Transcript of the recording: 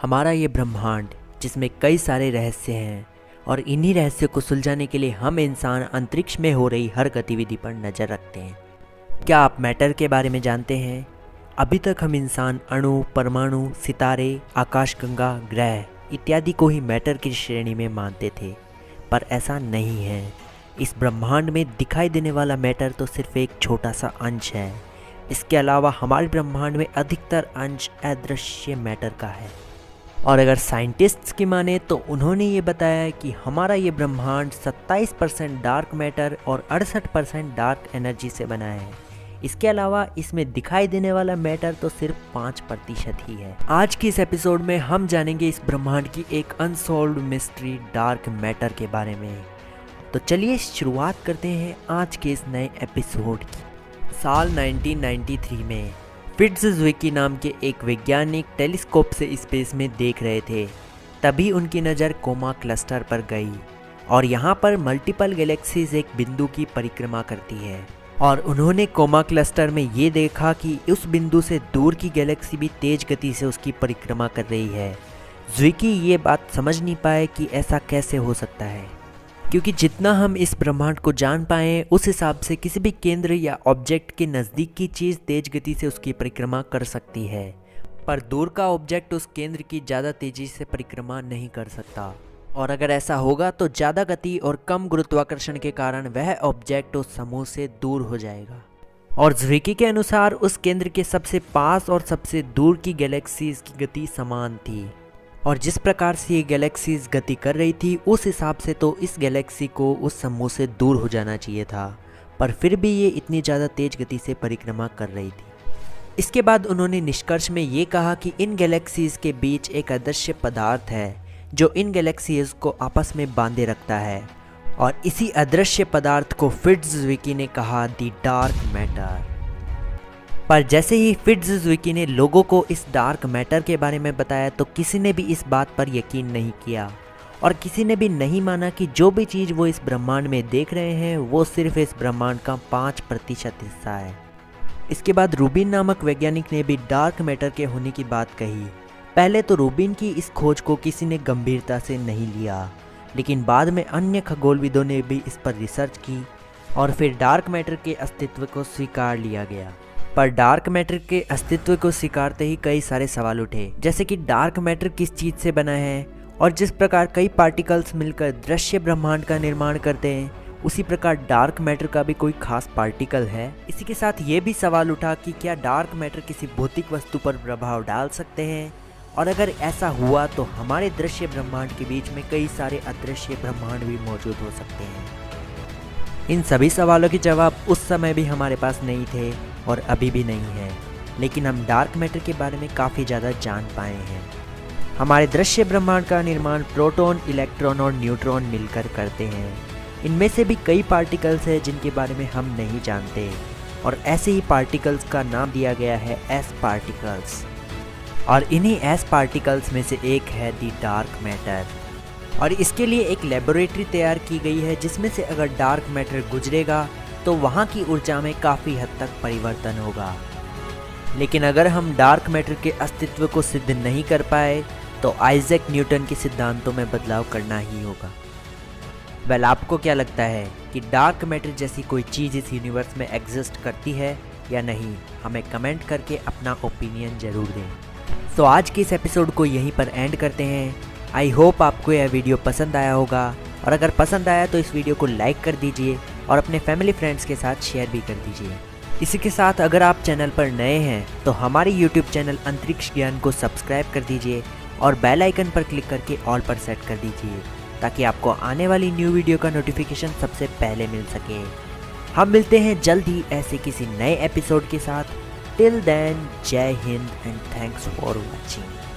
हमारा ये ब्रह्मांड जिसमें कई सारे रहस्य हैं और इन्हीं रहस्यों को सुलझाने के लिए हम इंसान अंतरिक्ष में हो रही हर गतिविधि पर नज़र रखते हैं। क्या आप मैटर के बारे में जानते हैं? अभी तक हम इंसान अणु, परमाणु, सितारे, आकाशगंगा, ग्रह इत्यादि को ही मैटर की श्रेणी में मानते थे, पर ऐसा नहीं है। इस ब्रह्मांड में दिखाई देने वाला मैटर तो सिर्फ एक छोटा सा अंश है। इसके अलावा हमारे ब्रह्मांड में अधिकतर अंश अदृश्य मैटर का है। और अगर साइंटिस्ट्स की माने तो उन्होंने ये बताया कि हमारा ये ब्रह्मांड 27% डार्क मैटर और 68% डार्क एनर्जी से बना है। इसके अलावा इसमें दिखाई देने वाला मैटर तो सिर्फ 5% ही है। आज की इस एपिसोड में हम जानेंगे इस ब्रह्मांड की एक अनसॉल्व्ड मिस्ट्री डार्क मैटर के बारे में। तो चलिए शुरुआत करते हैं आज के इस नए एपिसोड की। साल 1993 में फिट्ज़विकी नाम के एक वैज्ञानिक टेलीस्कोप से स्पेस में देख रहे थे। तभी उनकी नज़र कोमा क्लस्टर पर गई और यहाँ पर मल्टीपल गैलेक्सीज एक बिंदु की परिक्रमा करती है। और उन्होंने कोमा क्लस्टर में ये देखा कि उस बिंदु से दूर की गैलेक्सी भी तेज गति से उसकी परिक्रमा कर रही है। ज़्विकी ये बात समझ नहीं पाए कि ऐसा कैसे हो सकता है, क्योंकि जितना हम इस ब्रह्मांड को जान पाएँ उस हिसाब से किसी भी केंद्र या ऑब्जेक्ट के नज़दीक की चीज़ तेज गति से उसकी परिक्रमा कर सकती है, पर दूर का ऑब्जेक्ट उस केंद्र की ज़्यादा तेज़ी से परिक्रमा नहीं कर सकता। और अगर ऐसा होगा तो ज़्यादा गति और कम गुरुत्वाकर्षण के कारण वह ऑब्जेक्ट उस समूह से दूर हो जाएगा। और ज़्विकी के अनुसार उस केंद्र के सबसे पास और सबसे दूर की गैलेक्सीज की गति समान थी, और जिस प्रकार से ये गैलेक्सीज गति कर रही थी उस हिसाब से तो इस गैलेक्सी को उस समूह से दूर हो जाना चाहिए था, पर फिर भी ये इतनी ज़्यादा तेज गति से परिक्रमा कर रही थी। इसके बाद उन्होंने निष्कर्ष में ये कहा कि इन गैलेक्सीज के बीच एक अदृश्य पदार्थ है जो इन गैलेक्सीज को आपस में बांधे रखता है, और इसी अदृश्य पदार्थ को फिट्ज़विकी ने कहा द डार्क मैटर। पर जैसे ही फिट्ज़विकी ने लोगों को इस डार्क मैटर के बारे में बताया तो किसी ने भी इस बात पर यकीन नहीं किया, और किसी ने भी नहीं माना कि जो भी चीज़ वो इस ब्रह्मांड में देख रहे हैं वो सिर्फ इस ब्रह्मांड का 5% हिस्सा है। इसके बाद रूबिन नामक वैज्ञानिक ने भी डार्क मैटर के होने की बात कही। पहले तो रूबिन की इस खोज को किसी ने गंभीरता से नहीं लिया, लेकिन बाद में अन्य खगोलविदों ने भी इस पर रिसर्च की और फिर डार्क मैटर के अस्तित्व को स्वीकार लिया गया। पर डार्क मैटर के अस्तित्व को स्वीकारते ही कई सारे सवाल उठे, जैसे कि डार्क मैटर किस चीज़ से बना है, और जिस प्रकार कई पार्टिकल्स मिलकर दृश्य ब्रह्मांड का निर्माण करते हैं उसी प्रकार डार्क मैटर का भी कोई खास पार्टिकल है। इसी के साथ ये भी सवाल उठा कि क्या डार्क मैटर किसी भौतिक वस्तु पर प्रभाव डाल सकते हैं, और अगर ऐसा हुआ तो हमारे दृश्य ब्रह्मांड के बीच में कई सारे अदृश्य ब्रह्मांड भी मौजूद हो सकते हैं। इन सभी सवालों के जवाब उस समय भी हमारे पास नहीं थे और अभी भी नहीं है, लेकिन हम डार्क मैटर के बारे में काफ़ी ज़्यादा जान पाए हैं। हमारे दृश्य ब्रह्मांड का निर्माण प्रोटॉन, इलेक्ट्रॉन और न्यूट्रॉन मिलकर करते हैं। इनमें से भी कई पार्टिकल्स हैं जिनके बारे में हम नहीं जानते, और ऐसे ही पार्टिकल्स का नाम दिया गया है एस पार्टिकल्स। और इन्हीं एस पार्टिकल्स में से एक है द डार्क मैटर, और इसके लिए एक लेबोरेटरी तैयार की गई है जिसमें से अगर डार्क मैटर गुजरेगा तो वहाँ की ऊर्जा में काफ़ी हद तक परिवर्तन होगा। लेकिन अगर हम डार्क मैटर के अस्तित्व को सिद्ध नहीं कर पाए तो आइजैक न्यूटन के सिद्धांतों में बदलाव करना ही होगा। वेल, आपको क्या लगता है कि डार्क मैटर जैसी कोई चीज़ इस यूनिवर्स में एग्जिस्ट करती है या नहीं? हमें कमेंट करके अपना ओपिनियन ज़रूर दें। तो आज के इस एपिसोड को यहीं पर एंड करते हैं। आई होप आपको यह वीडियो पसंद आया होगा, और अगर पसंद आया तो इस वीडियो को लाइक कर दीजिए और अपने फैमिली फ्रेंड्स के साथ शेयर भी कर दीजिए। इसी के साथ अगर आप चैनल पर नए हैं तो हमारे यूट्यूब चैनल अंतरिक्ष ज्ञान को सब्सक्राइब कर दीजिए और बेल आइकन पर क्लिक करके ऑल पर सेट कर दीजिए, ताकि आपको आने वाली न्यू वीडियो का नोटिफिकेशन सबसे पहले मिल सके। हम मिलते हैं जल्द ही ऐसे किसी नए एपिसोड के साथ। टिल देन, जय Hind and thanks for watching.